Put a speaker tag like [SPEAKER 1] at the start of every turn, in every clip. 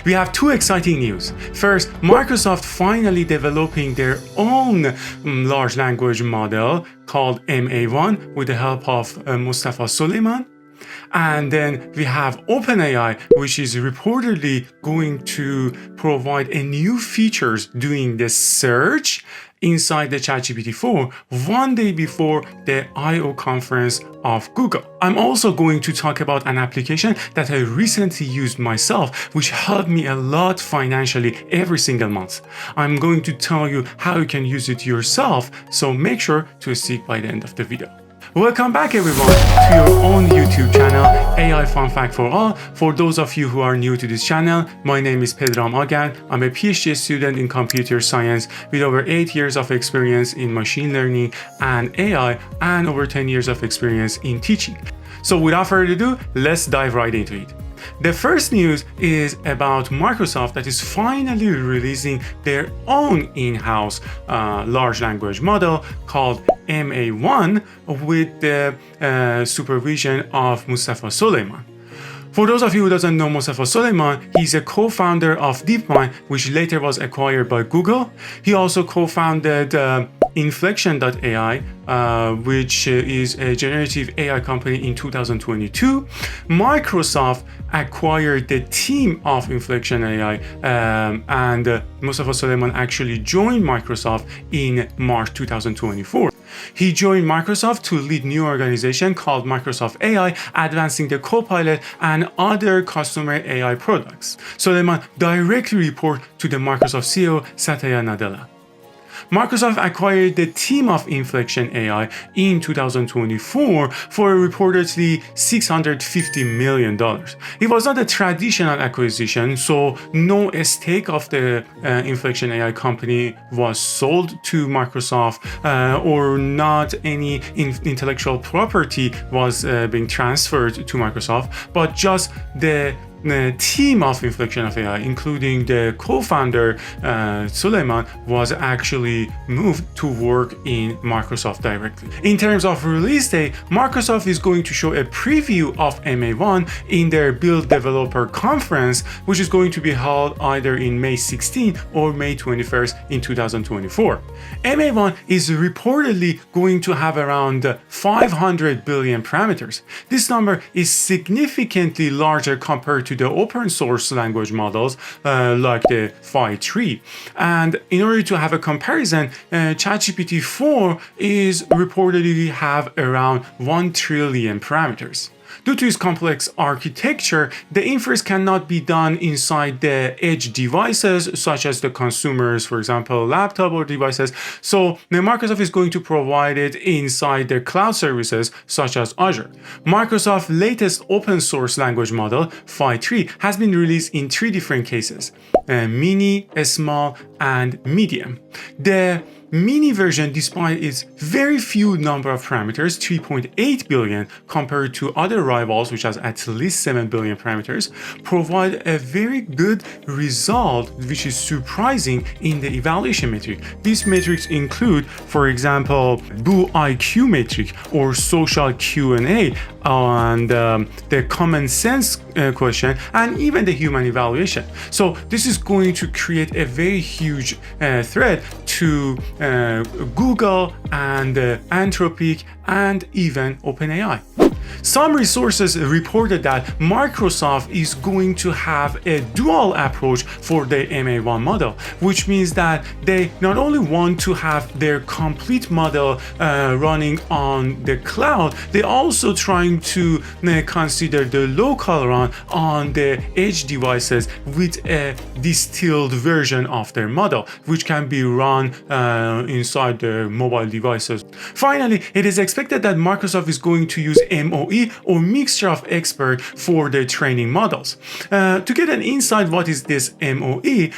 [SPEAKER 1] We have two exciting news. First, Microsoft finally developing their own large language model called MA1 with the help of Mustafa Suleyman. And then we have OpenAI, which is reportedly going to provide a new features doing the search inside the ChatGPT 4 one day before the I/O conference of Google. I'm also going to talk about an application that I recently used myself, which helped me a lot financially every single month. I'm going to tell you how you can use it yourself, so make sure to stick by the end of the video. Welcome back everyone to your own YouTube channel, AI Fun Fact for All. For those of you who are new to this channel, my name is Pedram Agan. I'm a PhD student in computer science with over 8 years of experience in machine learning and AI and over 10 years of experience in teaching. So without further ado, let's dive right into it. The first news is about Microsoft that is finally releasing their own in-house large language model called MA1 with the supervision of Mustafa Suleyman. For those of you who doesn't know Mustafa Suleyman, he's a co-founder of DeepMind, which later was acquired by Google. He also co-founded Inflection.ai, which is a generative AI company in 2022. Microsoft acquired the team of Inflection AI, and Mustafa Suleyman actually joined Microsoft in March 2024. He joined Microsoft to lead new organization called Microsoft AI, advancing the Copilot and other customer AI products. Suleyman directly reports to the Microsoft CEO Satya Nadella. Microsoft acquired the team of Inflection AI in 2024 for reportedly $650 million. It was not a traditional acquisition, so no stake of the Inflection AI company was sold to Microsoft, or not any intellectual property was being transferred to Microsoft, but just the team of Inflection of AI, including the co-founder Suleyman, was actually moved to work in Microsoft directly. In terms of release date, Microsoft is going to show a preview of MA1 in their Build Developer Conference, which is going to be held either in May 16 or May 21st in 2024. MA1 is reportedly going to have around 500 billion parameters. This number is significantly larger compared to the open source language models like the Phi 3. And in order to have a comparison, ChatGPT 4 is reportedly have around 1 trillion parameters. Due to its complex architecture, the inference cannot be done inside the edge devices, such as the consumers, for example, laptop or devices. So Microsoft is going to provide it inside their cloud services, such as Azure. Microsoft's latest open source language model, Phi 3, has been released in 3 different cases: mini, small, and medium. The mini version, despite its very few number of parameters, 3.8 billion, compared to other rivals, which has at least 7 billion parameters, provide a very good result, which is surprising in the evaluation metric. These metrics include, for example, Boo IQ metric or social Q&A, and the common sense question, and even the human evaluation. So this is going to create a very huge threat to Google and Anthropic and even OpenAI. Some resources reported that Microsoft is going to have a dual approach for the MA1 model, which means that they not only want to have their complete model running on the cloud, they're also trying to consider the local run on the edge devices with a distilled version of their model, which can be run inside their mobile devices. Finally, it is expected that Microsoft is going to use MOE or mixture of expert for their training models. To get an insight what is this MOE,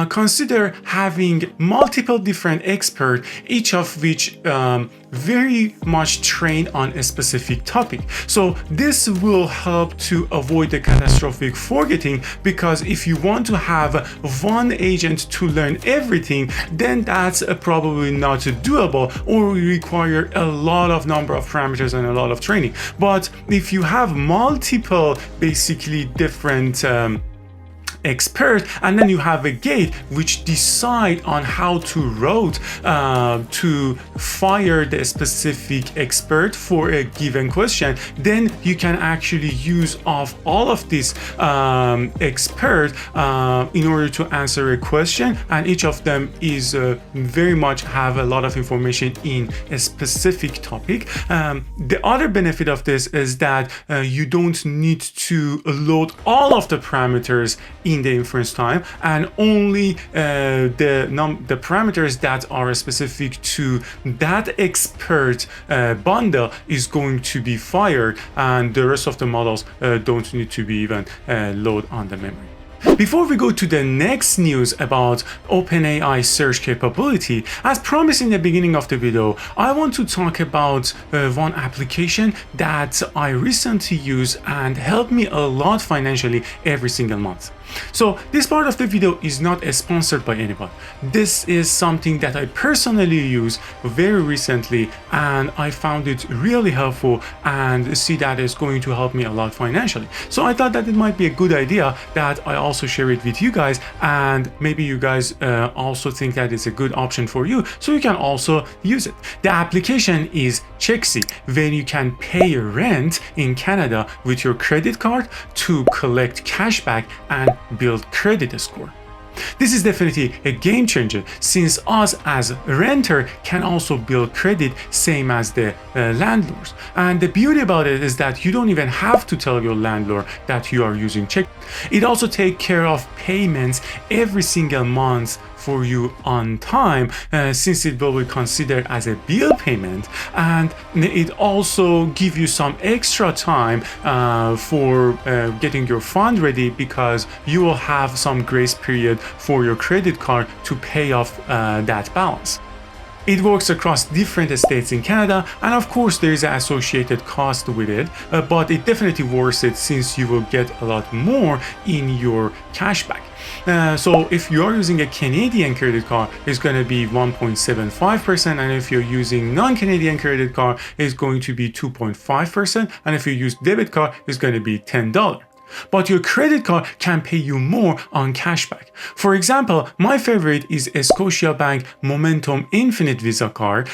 [SPEAKER 1] consider having multiple different experts, each of which very much trained on a specific topic. So this will help to avoid the catastrophic forgetting, because if you want to have one agent to learn everything, then that's probably not doable or require a lot of number of parameters and a lot of training. But if you have multiple basically different expert, and then you have a gate which decide on how to route to fire the specific expert for a given question. Then you can actually use of all of these expert in order to answer a question, and each of them is very much have a lot of information in a specific topic. The other benefit of this is that you don't need to load all of the parameters in the inference time, and only the parameters that are specific to that expert bundle is going to be fired, and the rest of the models don't need to be even load on the memory. Before we go to the next news about OpenAI search capability, as promised in the beginning of the video, I want to talk about one application that I recently used and helped me a lot financially every single month. So this part of the video is not sponsored by anyone. This is something that I personally use very recently, and I found it really helpful and see that it's going to help me a lot financially. So I thought that it might be a good idea that I also share it with you guys, and maybe you guys also think that it's a good option for you, so you can also use it. The application is Chexy, where you can pay rent in Canada with your credit card to collect cashback and build credit score. This is definitely a game changer, since us as renter can also build credit same as the landlords. And the beauty about it is that you don't even have to tell your landlord that you are using Chexy. It also takes care of payments every single month for you on time, since it will be considered as a bill payment, and it also give you some extra time for getting your fund ready, because you will have some grace period for your credit card to pay off that balance. It works across different states in Canada, and of course there is an associated cost with it, but it definitely worth it, since you will get a lot more in your cashback. So if you are using a Canadian credit card, it's going to be 1.75%, and if you're using non-Canadian credit card, it's going to be 2.5%, and if you use debit card, it's going to be $10. But your credit card can pay you more on cashback. For example, my favorite is a Scotiabank Momentum Infinite Visa card,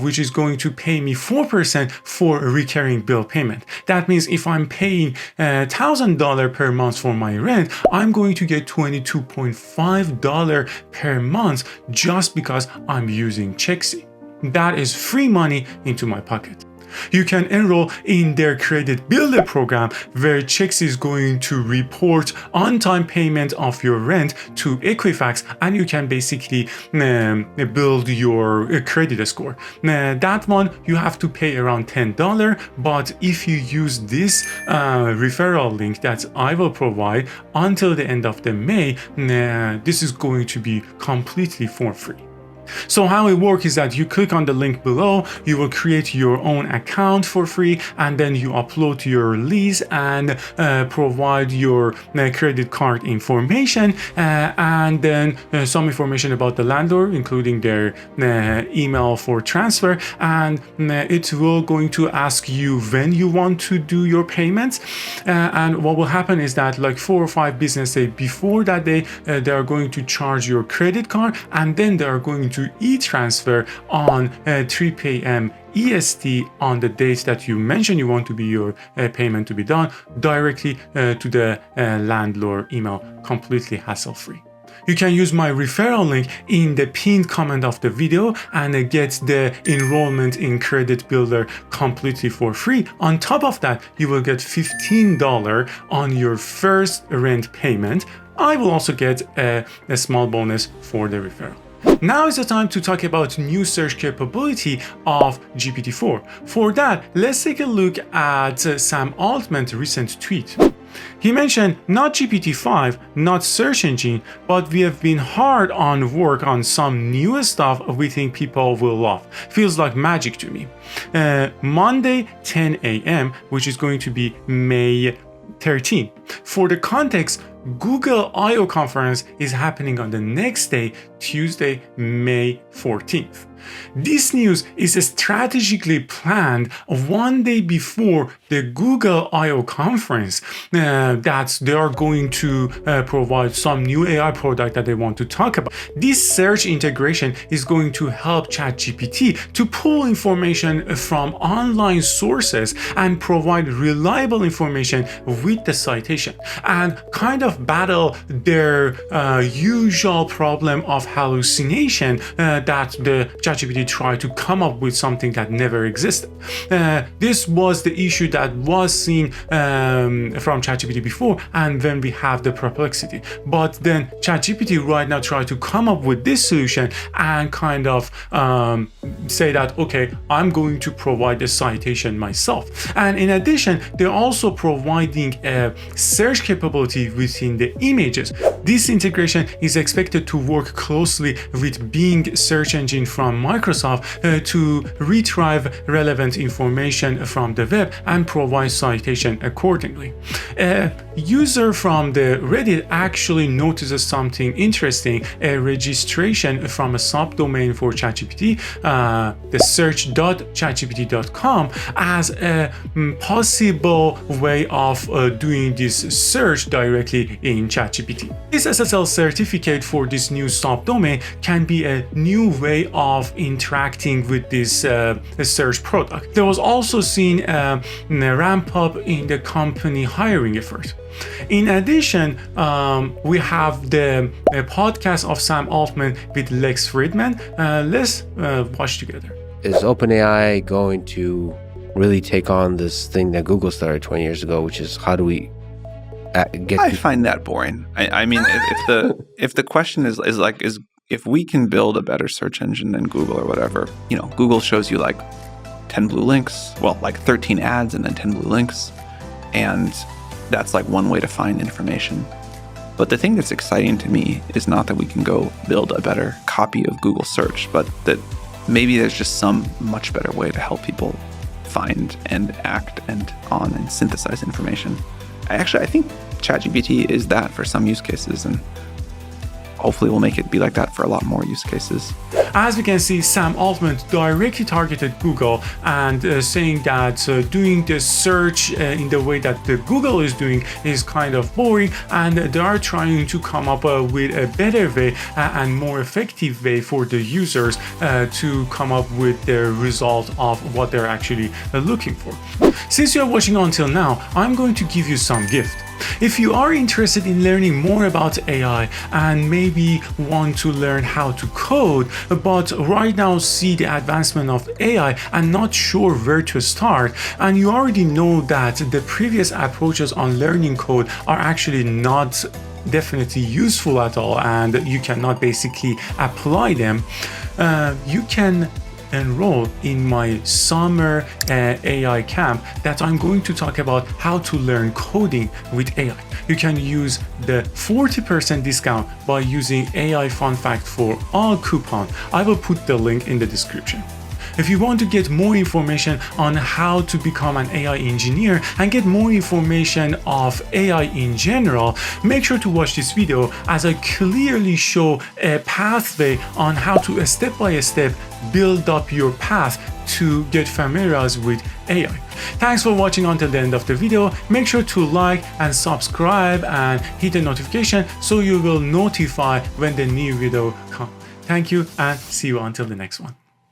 [SPEAKER 1] which is going to pay me 4% for a recurring bill payment. That means if I'm paying $1,000 per month for my rent, I'm going to get $22.5 per month just because I'm using Chexy. That is free money into my pocket. You can enroll in their credit builder program, where Chexy is going to report on-time payment of your rent to Equifax, and you can basically build your credit score. That one you have to pay around $10, but if you use this referral link that I will provide until the end of the May, this is going to be completely for free. So how it works is that you click on the link below, you will create your own account for free, and then you upload your lease and provide your credit card information, and then some information about the landlord, including their email for transfer, and it will going to ask you when you want to do your payments. And what will happen is that like 4 or 5 business days before that day, they are going to charge your credit card, and then they are going to e-transfer on 3 p.m. EST on the date that you mentioned you want to be your payment to be done directly to the landlord email, completely hassle-free. You can use my referral link in the pinned comment of the video and get the enrollment in Credit Builder completely for free. On top of that, you will get $15 on your first rent payment. I will also get a small bonus for the referral. Now is the time to talk about new search capability of GPT-4. For that, let's take a look at Sam Altman's recent tweet. He mentioned not GPT-5, not search engine, but we have been hard on work on some new stuff we think people will love. Feels like magic to me. Monday, 10 a.m., which is going to be May 13. For the context, Google I/O conference is happening on the next day, Tuesday, May 14th. This news is strategically planned one day before the Google I/O conference that they are going to provide some new AI product that they want to talk about. This search integration is going to help ChatGPT to pull information from online sources and provide reliable information with the citation and kind of battle their usual problem of hallucination that the ChatGPT tried to come up with something that never existed. This was the issue that was seen from ChatGPT before, and then we have the perplexity. But then ChatGPT right now tried to come up with this solution and kind of say that, okay, I'm going to provide a citation myself. And in addition, they're also providing a search capability within the images. This integration is expected to work closely with Bing search engine from Microsoft to retrieve relevant information from the web and provide citation accordingly. A user from the Reddit actually notices something interesting, a registration from a subdomain for ChatGPT, the search.chatgpt.com, as a possible way of doing this search directly in ChatGPT. This SSL certificate for this new subdomain can be a new way of interacting with this search product. There was also seen a ramp up in the company hiring effort. In addition, we have the podcast of Sam Altman with Lex Fridman. Let's watch together.
[SPEAKER 2] Is OpenAI going to really take on this thing that Google started 20 years ago, which is how do we get?
[SPEAKER 3] I find that boring. I mean, if the question is if we can build a better search engine than Google or whatever, Google shows you like 10 blue links, well, like 13 ads and then 10 blue links, and that's like one way to find information. But the thing that's exciting to me is not that we can go build a better copy of Google search, but that maybe there's just some much better way to help people find and act and synthesize information. I think ChatGPT is that for some use cases, and hopefully we'll make it be like that for a lot more use cases.
[SPEAKER 1] As we can see, Sam Altman directly targeted Google and saying that doing the search in the way that the Google is doing is kind of boring, and they are trying to come up with a better way and more effective way for the users to come up with the result of what they're actually looking for. Since you're watching until now, I'm going to give you some gift. If you are interested in learning more about AI and maybe want to learn how to code, but right now see the advancement of AI and not sure where to start, and you already know that the previous approaches on learning code are actually not definitely useful at all and you cannot basically apply them, you can enroll in my summer AI camp that I'm going to talk about how to learn coding with AI. You can use the 40% discount by using AI Fun Fact for All coupon. I will put the link in the description. If you want to get more information on how to become an AI engineer and get more information of AI in general, make sure to watch this video as I clearly show a pathway on how to step by step build up your path to get familiarized with AI. Thanks for watching until the end of the video. Make sure to like and subscribe and hit the notification so you will notify when the new video comes. Thank you and see you until the next one.